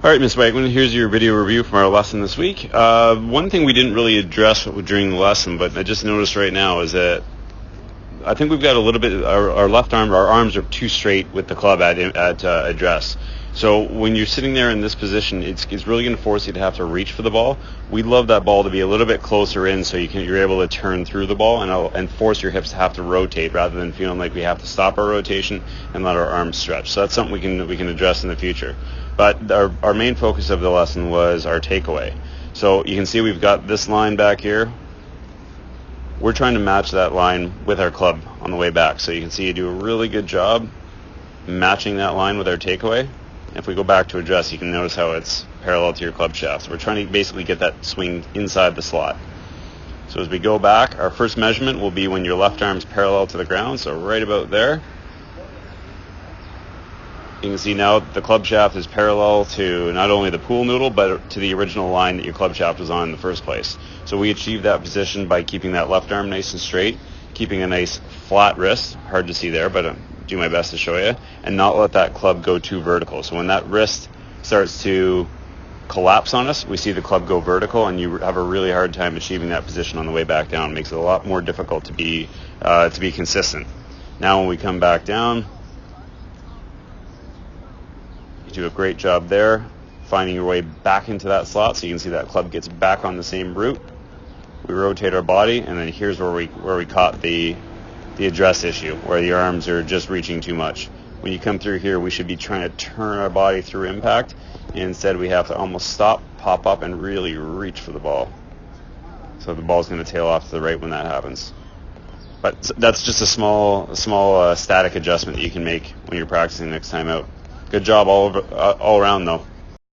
All right, Ms. Wagman, here's your video review from our lesson this week. One thing we didn't really address during the lesson, but I just noticed right now, is that I think we've got a little bit, our left arm, our arms are too straight with the club at address. So when you're sitting there in this position, it's really going to force you to have to reach for the ball. We'd love that ball to be a little bit closer in so you're able to turn through the ball and force your hips to have to rotate rather than feeling like we have to stop our rotation and let our arms stretch. So that's something we can address in the future. But our main focus of the lesson was our takeaway. So you can see we've got this line back here. We're trying to match that line with our club on the way back. So you can see you do a really good job matching that line with our takeaway. If we go back to address, you can notice how it's parallel to your club shaft. So we're trying to basically get that swing inside the slot. So as we go back, our first measurement will be when your left arm's parallel to the ground, so right about there. You can see now the club shaft is parallel to not only the pool noodle, but to the original line that your club shaft was on in the first place. So we achieved that position by keeping that left arm nice and straight, keeping a nice flat wrist, hard to see there, but do my best to show you, and not let that club go too vertical. So when that wrist starts to collapse on us, we see the club go vertical, and you have a really hard time achieving that position on the way back down. It makes it a lot more difficult to be consistent. Now when we come back down, you do a great job there, finding your way back into that slot, so you can see that club gets back on the same route. We rotate our body, and then here's where we caught the address issue, where the arms are just reaching too much. When you come through here, we should be trying to turn our body through impact, and instead we have to almost stop, pop up, and really reach for the ball. So the ball's going to tail off to the right when that happens. But that's just a small static adjustment that you can make when you're practicing next time out. Good job all around, though.